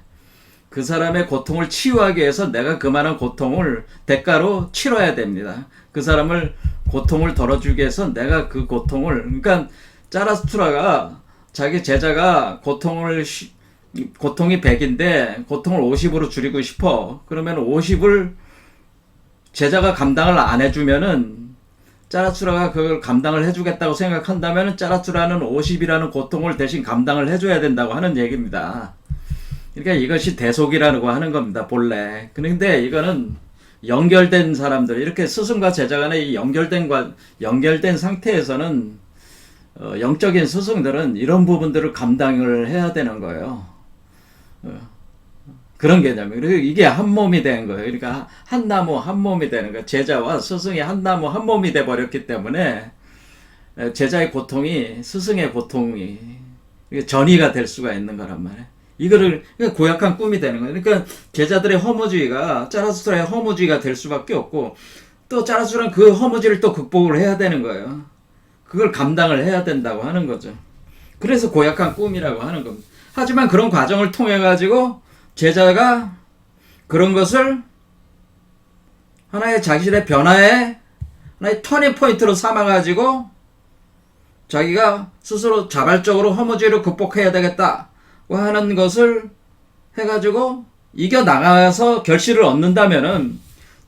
S1: 그 사람의 고통을 치유하기 위해서 내가 그만한 고통을 대가로 치러야 됩니다. 그 사람을 고통을 덜어주기 위해서 내가 그 고통을, 그러니까 짜라스투라가 자기 제자가 고통이 100인데 고통을 50으로 줄이고 싶어. 그러면 50을 제자가 감당을 안 해주면은 짜라투라가 그걸 감당을 해주겠다고 생각한다면 짜라투라는 50이라는 고통을 대신 감당을 해줘야 된다고 하는 얘기입니다. 그러니까 이것이 대속이라고 하는 겁니다. 본래. 그런데 이거는 연결된 사람들, 이렇게 스승과 제자 간의 이 연결된 상태에서는 영적인 스승들은 이런 부분들을 감당을 해야 되는 거예요. 그런 개념이에요. 그리고 이게 한 몸이 되는 거예요. 그러니까 한 나무 한 몸이 되는 거예요. 제자와 스승이 한 나무 한 몸이 돼 버렸기 때문에 제자의 고통이 스승의 고통이 전이가 될 수가 있는 거란 말이에요. 이거를 고약한 꿈이 되는 거예요. 그러니까 제자들의 허무주의가 짜라수트라의 허무주의가 될 수밖에 없고, 또 짜라수트라는 그 허무주의를 또 극복을 해야 되는 거예요. 그걸 감당을 해야 된다고 하는 거죠. 그래서 고약한 꿈이라고 하는 겁니다. 하지만 그런 과정을 통해 가지고 제자가 그런 것을 하나의 자신의 변화의 하나의 터닝 포인트로 삼아 가지고 자기가 스스로 자발적으로 허무주의를 극복해야 되겠다 하는 것을 해가지고 이겨나가서 결실을 얻는다면은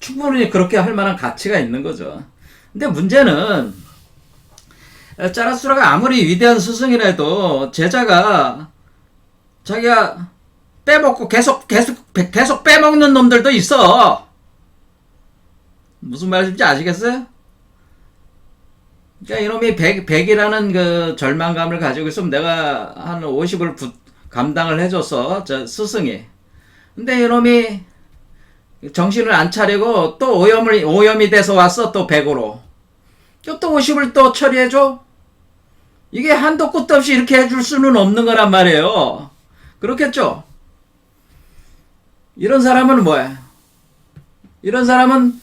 S1: 충분히 그렇게 할 만한 가치가 있는 거죠. 근데 문제는 짜라수라가 아무리 위대한 스승이라도 제자가 자기가 빼먹고 계속 빼먹는 놈들도 있어. 무슨 말인지 아시겠어요? 그러니까 이놈이 100이라는 그 절망감을 가지고 있으면 내가 한 50을 감당을 해줬어, 저 스승이. 근데 이놈이 정신을 안 차리고 또 오염이 돼서 왔어, 또 100으로. 또 50을 또 처리해줘? 이게 한도 끝도 없이 이렇게 해줄 수는 없는 거란 말이에요. 그렇겠죠? 이런 사람은 뭐야? 이런 사람은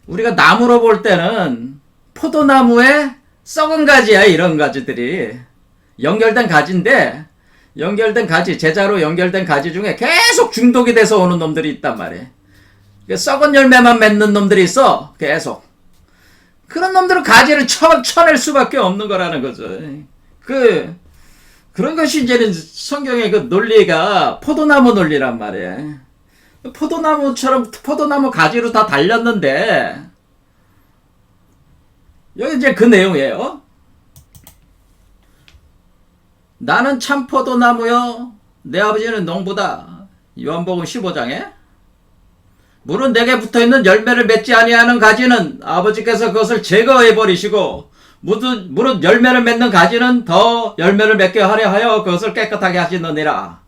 S1: 우리가 나무로 볼 때는 포도나무의 썩은 가지야, 이런 가지들이. 연결된 가지인데, 연결된 가지, 제자로 연결된 가지 중에 계속 중독이 돼서 오는 놈들이 있단 말이에요. 썩은 열매만 맺는 놈들이 있어, 계속. 그런 놈들은 가지를 쳐낼 수밖에 없는 거라는 거죠. 그런 것이 이제는 성경의 그 논리가 포도나무 논리란 말이에요. 포도나무처럼, 포도나무 가지로 다 달렸는데, 여기 이제 그 내용이에요. 나는 참 포도나무요, 내 아버지는 농부다. 요한복음 15장에. 물은 내게 붙어있는 열매를 맺지 아니하는 가지는 아버지께서 그것을 제거해 버리시고, 물은 열매를 맺는 가지는 더 열매를 맺게 하려 하여 그것을 깨끗하게 하시느니라.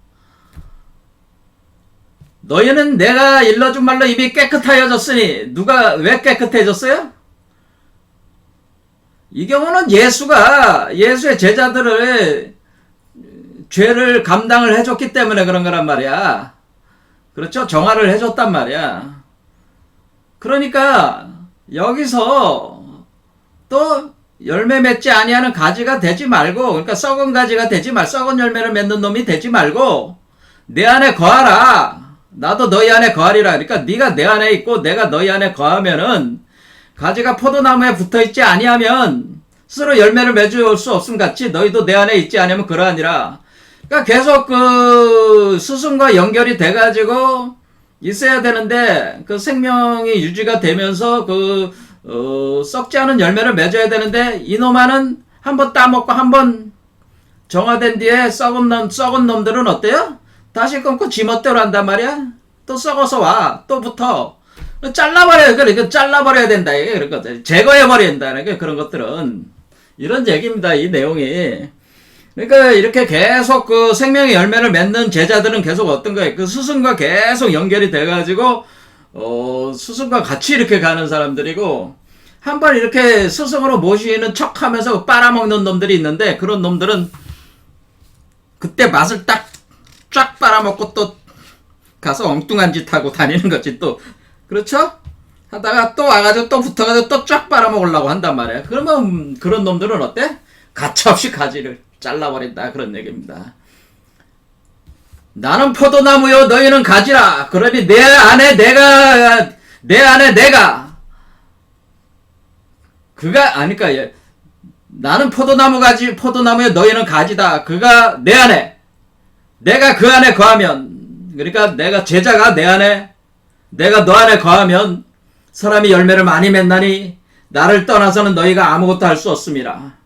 S1: 너희는 내가 일러준 말로 이미 깨끗하여졌으니, 누가 왜 깨끗해졌어요? 이 경우는 예수의 제자들을 죄를 감당을 해줬기 때문에 그런 거란 말이야. 그렇죠? 정화를 해줬단 말이야. 그러니까 여기서 또 열매 맺지 아니하는 가지가 되지 말고, 그러니까 썩은 가지가 되지 썩은 열매를 맺는 놈이 되지 말고 내 안에 거하라. 나도 너희 안에 거하리라. 그러니까 네가 내 안에 있고 내가 너희 안에 거하면은, 가지가 포도나무에 붙어있지 아니하면 스스로 열매를 맺을 수 없음 같이 너희도 내 안에 있지 않으면 그러하니라. 그러니까 계속 그 스승과 연결이 돼가지고 있어야 되는데, 그 생명이 유지가 되면서 썩지 않은 열매를 맺어야 되는데, 이놈아는 한번 따먹고 한번 정화된 뒤에 썩은 놈들은 어때요? 다시 끊고 지멋대로 한단 말이야. 또 썩어서 와, 또 붙어. 잘라버려야, 그래, 잘라버려야 된다, 이게 그런 거죠. 제거해버려야 된다, 이게 그런 것들은. 이런 얘기입니다, 이 내용이. 그러니까 이렇게 계속 그 생명의 열매를 맺는 제자들은 계속 어떤 거예요? 그 스승과 계속 연결이 돼가지고, 스승과 같이 이렇게 가는 사람들이고, 한번 이렇게 스승으로 모시는 척 하면서 빨아먹는 놈들이 있는데, 그런 놈들은 그때 맛을 쫙 빨아먹고 또 가서 엉뚱한 짓 하고 다니는 거지, 또. 그렇죠? 하다가 또 와가지고 또 붙어가지고 또 쫙 빨아먹으려고 한단 말이야. 그러면 그런 놈들은 어때? 가차없이 가지를 잘라버린다, 그런 얘기입니다. 나는 포도나무요, 너희는 가지라. 그러니 내 안에 내가 그가 아니까, 나는 포도나무요, 너희는 가지다. 그가 내 안에, 내가 그 안에 거하면, 그러니까 내가 제자가 내 안에, 내가 너 안에 거하면 사람이 열매를 많이 맺나니 나를 떠나서는 너희가 아무것도 할 수 없음이라.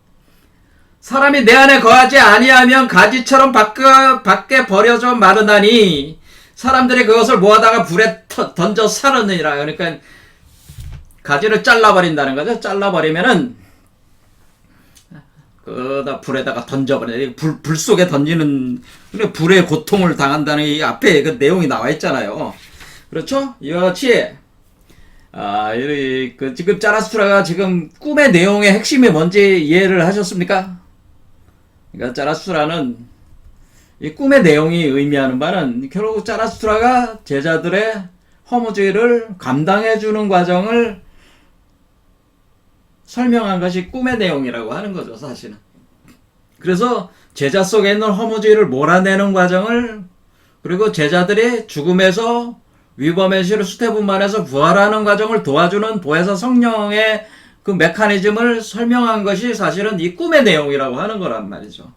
S1: 사람이 내 안에 거하지 아니하면 가지처럼 밖에 버려져 마르나니 사람들이 그것을 모아다가 불에 던져 사르느니라. 그러니까 가지를 잘라버린다는 거죠. 잘라버리면은 그다 불에다가 던져버려. 불 속에 던지는, 불의 고통을 당한다는 이 앞에 그 내용이 나와 있잖아요. 그렇죠? 이와 같이 지금 자라스투라가 지금 꿈의 내용의 핵심이 뭔지 이해를 하셨습니까? 그러니까 자라스투라는 이 꿈의 내용이 의미하는 바는 결국 자라스투라가 제자들의 허무주의를 감당해주는 과정을 설명한 것이 꿈의 내용이라고 하는 거죠, 사실은. 그래서 제자 속에 있는 허무주의를 몰아내는 과정을, 그리고 제자들이 죽음에서 위범의 시로 수태분만해서 부활하는 과정을 도와주는 보혜사 성령의 그 메커니즘을 설명한 것이 사실은 이 꿈의 내용이라고 하는 거란 말이죠.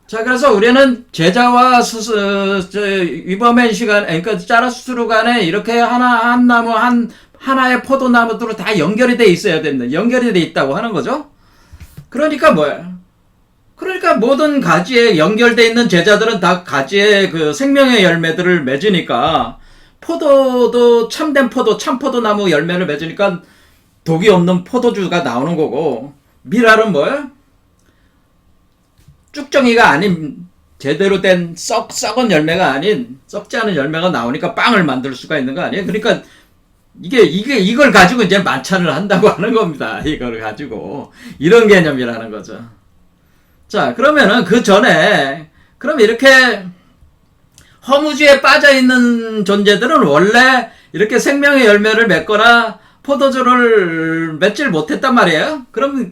S1: 자, 그래서 우리는 제자와 위범의 시간, 그러니까 자라스투르 간에 이렇게 한 나무, 하나의 포도나무들로 다 연결이 돼 있어야 된다. 연결이 돼 있다고 하는 거죠. 그러니까 뭐야? 그러니까 모든 가지에 연결돼 있는 제자들은 다 가지의 그 생명의 열매들을 맺으니까, 포도도 참된 포도, 참포도나무 열매를 맺으니까 독이 없는 포도주가 나오는 거고, 밀알은 뭐야? 쭉정이가 아닌 제대로 된 썩은 열매가 아닌 썩지 않은 열매가 나오니까 빵을 만들 수가 있는 거 아니에요? 그러니까 이걸 가지고 이제 만찬을 한다고 하는 겁니다. 이걸 가지고 이런 개념이라는 거죠. 자, 그러면은 그 전에, 그럼 이렇게 허무주의에 빠져 있는 존재들은 원래 이렇게 생명의 열매를 맺거나 포도주를 맺질 못했단 말이에요. 그럼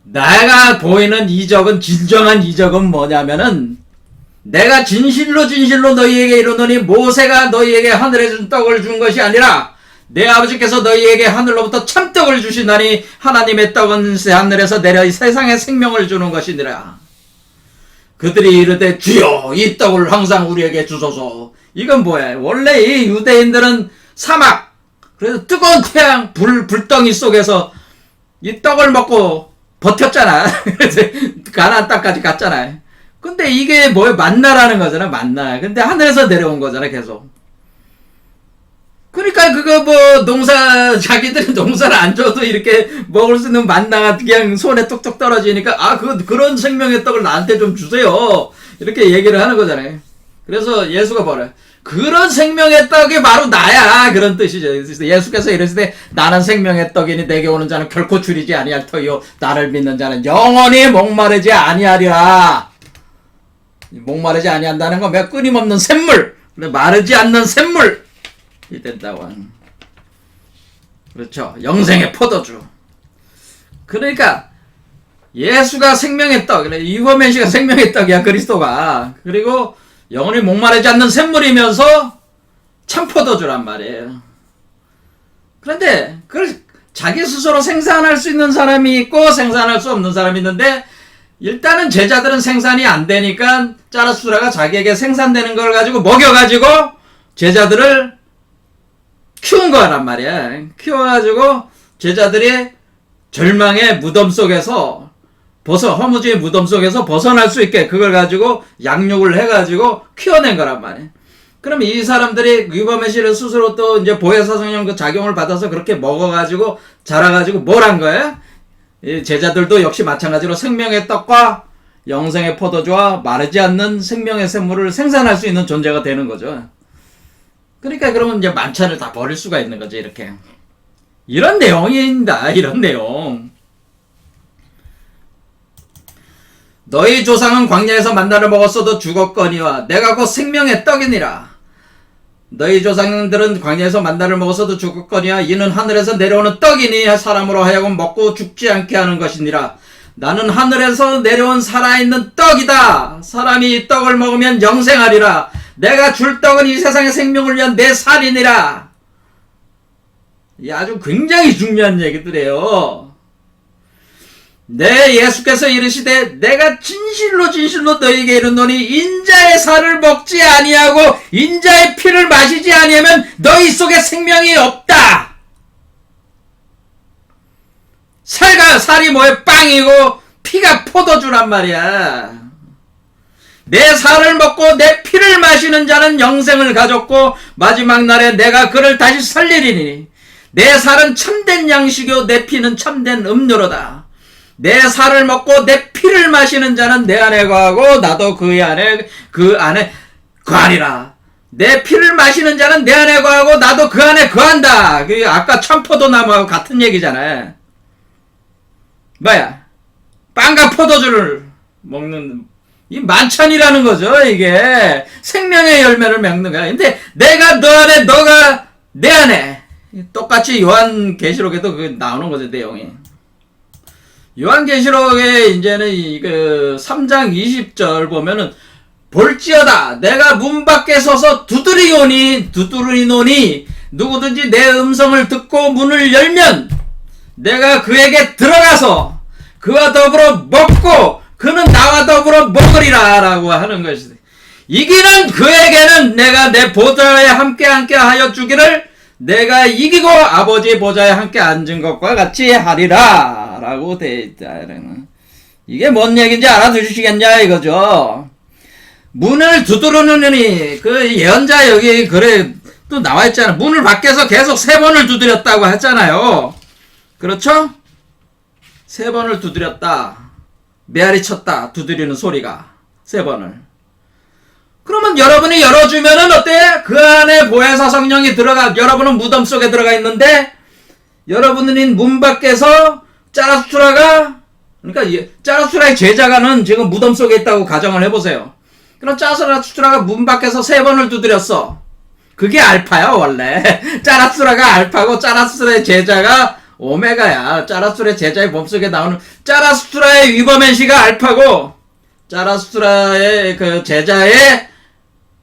S1: 내가 보이는 이적은, 진정한 이적은 뭐냐면은, 내가 진실로 너희에게 이르노니 모세가 너희에게 하늘에 준 떡을 준 것이 아니라 내 아버지께서 너희에게 하늘로부터 참떡을 주시나니 하나님의 떡은 하늘에서 내려 세상에 생명을 주는 것이니라. 그들이 이르되 주여 이 떡을 항상 우리에게 주소서. 이건 뭐야? 원래 이 유대인들은 사막, 그래서 뜨거운 태양, 불덩이 속에서 이 떡을 먹고 버텼잖아. 그래서 가나안 땅까지 갔잖아. 근데 이게 뭐야? 만나라는 거잖아, 만나. 근데 하늘에서 내려온 거잖아, 계속. 그러니까 그거 자기들이 농사를 안 줘도 이렇게 먹을 수 있는 만나가 그냥 손에 뚝뚝 떨어지니까, 그런 생명의 떡을 나한테 좀 주세요. 이렇게 얘기를 하는 거잖아요. 그래서 예수가 뭐래? 그런 생명의 떡이 바로 나야. 그런 뜻이죠. 예수께서 이랬을 때, 나는 생명의 떡이니 내게 오는 자는 결코 줄이지 아니할 터이요. 나를 믿는 자는 영원히 목마르지 아니하리라. 목마르지 아니한다는 건 끊임없는 샘물, 마르지 않는 샘물이 된다고 하는. 그렇죠. 영생의 포도주. 그러니까 예수가 생명의 떡, 이호메시가 생명의 떡이야, 그리스도가. 그리고 영원히 목마르지 않는 샘물이면서 참 포도주란 말이에요. 그런데 그걸 자기 스스로 생산할 수 있는 사람이 있고 생산할 수 없는 사람이 있는데, 일단은 제자들은 생산이 안 되니까 짜라수라가 자기에게 생산되는 걸 가지고 먹여가지고 제자들을 키운 거란 말이야. 키워가지고 제자들이 절망의 무덤 속에서 허무주의 무덤 속에서 벗어날 수 있게 그걸 가지고 양육을 해가지고 키워낸 거란 말이야. 그럼 이 사람들이 유바메시를 스스로 또 이제 보혜사성령 그 작용을 받아서 그렇게 먹어가지고 자라가지고 뭘 한 거야? 이 제자들도 역시 마찬가지로 생명의 떡과 영생의 포도주와 마르지 않는 생명의 샘물을 생산할 수 있는 존재가 되는 거죠. 그러니까 그러면 이제 만찬을 다 버릴 수가 있는 거죠, 이렇게. 이런 내용입니다, 이런 내용. 너희 조상은 광야에서 만나를 먹었어도 죽었거니와 내가 곧 생명의 떡이니라. 너희 조상들은 광야에서 만나를 먹었어도 죽었거니와 이는 하늘에서 내려오는 떡이니 사람으로 하여금 먹고 죽지 않게 하는 것이니라. 나는 하늘에서 내려온 살아있는 떡이다. 사람이 이 떡을 먹으면 영생하리라. 내가 줄 떡은 이 세상의 생명을 위한 내 살이니라. 이 아주 굉장히 중요한 얘기들이에요. 내 예수께서 이르시되 내가 진실로 너희에게 이르노니 인자의 살을 먹지 아니하고 인자의 피를 마시지 아니하면 너희 속에 생명이 없다. 살이 뭐야? 빵이고 피가 포도주란 말이야. 내 살을 먹고 내 피를 마시는 자는 영생을 가졌고 마지막 날에 내가 그를 다시 살리리니 내 살은 참된 양식이요 내 피는 참된 음료로다. 내 살을 먹고 내 피를 마시는 자는 내 안에 거하고 나도 그 안에 거하리라. 내 피를 마시는 자는 내 안에 거하고 나도 그 안에 거한다. 그 아까 참포도나무하고 같은 얘기잖아요. 뭐야? 빵과 포도주를 먹는 이 만찬이라는 거죠. 이게 생명의 열매를 맺는 거야. 근데 내가 너 안에 너가 내 안에 똑같이 요한계시록에도 그 나오는 거죠, 내용이. 요한계시록에 이제는 그 3장 20절 보면은 볼지어다 내가 문 밖에 서서 두드리노니 누구든지 내 음성을 듣고 문을 열면 내가 그에게 들어가서 그와 더불어 먹고 그는 나와 더불어 먹으리라 라고 하는 것이다. 이기는 그에게는 내가 내 보좌에 함께 하여 주기를 내가 이기고 아버지 보좌에 함께 앉은 것과 같이 하리라 라고 되어 있다. 이게 뭔 얘기인지 알아두시겠냐 이거죠. 문을 두드리느니 그 예언자 여기 그래 또 나와 있잖아. 문을 밖에서 계속 3번을 두드렸다고 했잖아요. 그렇죠? 3번을 두드렸다. 메아리 쳤다. 두드리는 소리가 3번을. 그러면 여러분이 열어주면은 어때? 그 안에 보혜사 성령이 여러분은 무덤 속에 들어가 있는데 여러분은 문 밖에서 짜라수라가 그러니까 짜라수라의 제자가는 지금 무덤 속에 있다고 가정을 해보세요. 그럼 짜라수라가 문 밖에서 3번을 두드렸어. 그게 알파야 원래. 짜라수라가 알파고 짜라수라의 제자가 오메가야. 짜라수라의 제자의 몸속에 나오는 짜라수라의 위버맨시가 알파고 짜라수라의 그 제자의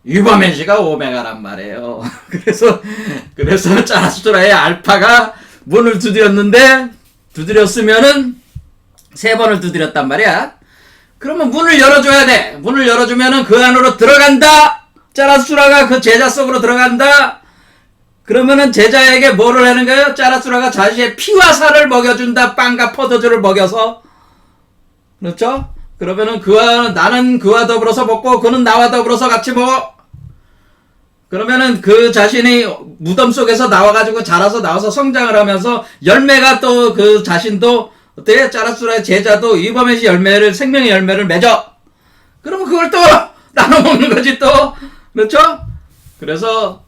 S1: 위버맨시가 오메가란 말이에요. 그래서 짜라수라의 알파가 문을 두드렸으면은 3번을 두드렸단 말이야. 그러면 문을 열어줘야 돼. 문을 열어주면은 그 안으로 들어간다. 짜라수라가 그 제자 속으로 들어간다. 그러면은 제자에게 뭐를 하는 거예요? 짜라수라가 자신의 피와 살을 먹여준다. 빵과 포도주를 먹여서. 그렇죠? 그러면은 나는 그와 더불어서 먹고 그는 나와 더불어서 같이 먹어. 그러면은 그 자신이 무덤 속에서 나와가지고 자라서 나와서 성장을 하면서 열매가 또 그 자신도 어때? 짜라수라의 제자도 위버맨시 열매를, 생명의 열매를 맺어. 그러면 그걸 또 나눠 먹는 거지 또. 그렇죠? 그래서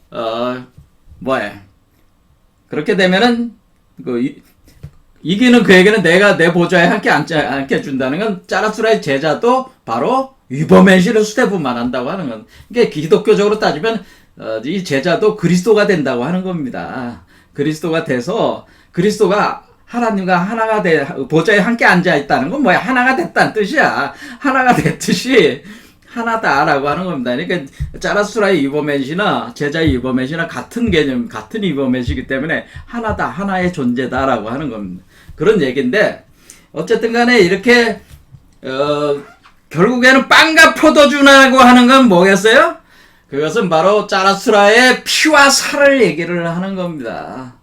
S1: 그렇게 되면은 이기는 그에게는 내가 내 보좌에 함께 앉게 해준다는 건 짜라수라의 제자도 바로 위버맨시를 수태분만 한다고 하는 건. 이게 기독교적으로 따지면 이 제자도 그리스도가 된다고 하는 겁니다. 그리스도가 돼서 그리스도가 하나님과 하나가 보좌에 함께 앉아 있다는 건 뭐야? 하나가 됐다는 뜻이야. 하나가 됐듯이 하나다라고 하는 겁니다. 그러니까 짜라수라의 위버맨시나 제자의 위버맨시나 같은 개념, 같은 위버맨시기 때문에 하나다, 하나의 존재다라고 하는 겁니다. 그런 얘기인데 어쨌든 간에 이렇게 결국에는 빵과 포도주라고 하는 건 뭐겠어요? 그것은 바로 짜라수라의 피와 살을 얘기를 하는 겁니다.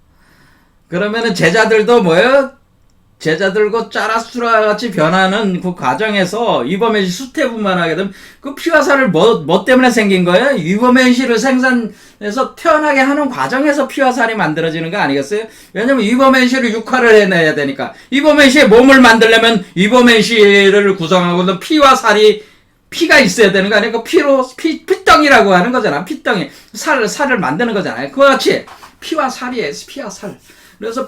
S1: 그러면은 제자들도 뭐예요? 제자들과 짜라수라 같이 변하는 그 과정에서 위버맨시 수태분만 하게 되면 그 피와 살을 뭐 때문에 생긴 거예요? 위버맨시를 생산해서 태어나게 하는 과정에서 피와 살이 만들어지는 거 아니겠어요? 왜냐면 위버맨시를 육화를 해내야 되니까. 위버맨시의 몸을 만들려면 위버맨시를 구성하고 있는 피와 살이 피가 있어야 되는 거 아니에요? 피덩이라고 하는 거잖아. 피덩이. 살을 만드는 거잖아요. 그와 같이 피와 살이에요. 피와 살. 그래서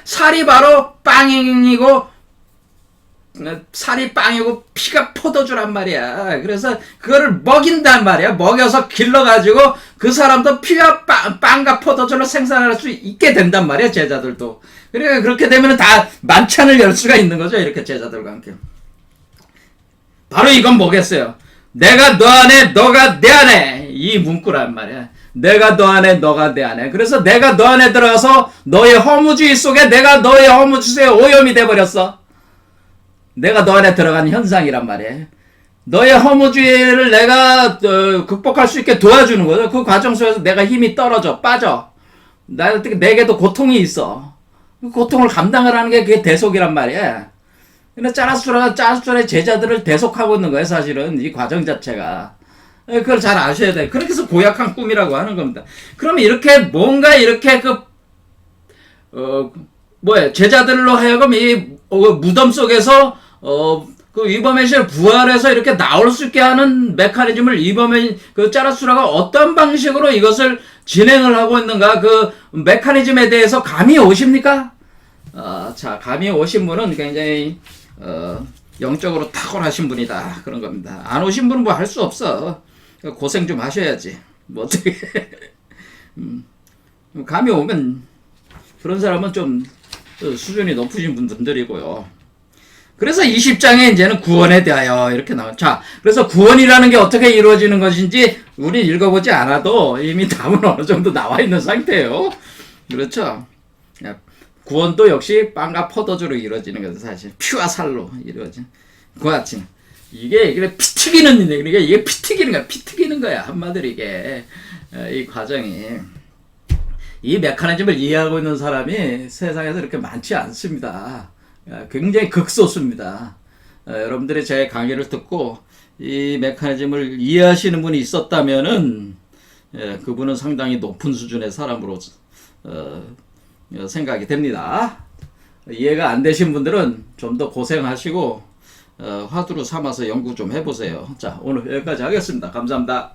S1: 살이 바로 빵이고, 살이 빵이고, 피가 포도주란 말이야. 그래서 그거를 먹인단 말이야. 먹여서 길러가지고 그 사람도 피와 빵과 포도주를 생산할 수 있게 된단 말이야. 제자들도. 그러니까 그렇게 되면 다 만찬을 열 수가 있는 거죠. 이렇게 제자들과 함께. 바로 이건 뭐겠어요? 내가 너 안에, 너가 내 안에. 이 문구란 말이야. 내가 너 안에, 너가 내 안에. 그래서 내가 너 안에 들어가서 너의 허무주의 속에 내가 너의 허무주의에 오염이 돼버렸어. 내가 너 안에 들어간 현상이란 말이에요. 너의 허무주의를 내가 극복할 수 있게 도와주는 거죠. 그 과정 속에서 내가 힘이 떨어져, 빠져. 내게도 고통이 있어. 그 고통을 감당을 하는 게 그게 대속이란 말이에요. 근데 짜라수라의 제자들을 대속하고 있는 거예요, 사실은. 이 과정 자체가. 그걸 잘 아셔야 돼요. 그렇게 해서 고약한 꿈이라고 하는 겁니다. 그러면 이렇게 뭔가 이렇게 제자들로 하여금 이 무덤 속에서 그 위버맨시를 부활해서 이렇게 나올 수 있게 하는 메커니즘을 짜라수라가 어떤 방식으로 이것을 진행을 하고 있는가, 그 메커니즘에 대해서 감이 오십니까? 자, 감이 오신 분은 굉장히 영적으로 탁월하신 분이다, 그런 겁니다. 안 오신 분은 뭐 할 수 없어. 고생 좀 하셔야지. 뭐 어떻게 감이 오면 그런 사람은 좀 수준이 높으신 분들이고요. 그래서 20장에 이제는 구원에 대하여 이렇게 나와. 자, 그래서 구원이라는 게 어떻게 이루어지는 것인지 우리 읽어보지 않아도 이미 답은 어느 정도 나와 있는 상태예요. 그렇죠? 구원도 역시 빵과 포도주로 이루어지는 것은 사실 피와 살로 이루어진 그와 같이 이게 피 튀기는 일이에요. 그러니까 이게 피 튀기는 거야. 한마디로 이게 이 과정이 이 메커니즘을 이해하고 있는 사람이 세상에서 이렇게 많지 않습니다. 굉장히 극소수입니다. 여러분들이 제 강의를 듣고 이 메커니즘을 이해하시는 분이 있었다면은 그분은 상당히 높은 수준의 사람으로 생각이 됩니다. 이해가 안 되신 분들은 좀 더 고생하시고 화두로 삼아서 연구 좀 해보세요. 자, 오늘 여기까지 하겠습니다. 감사합니다.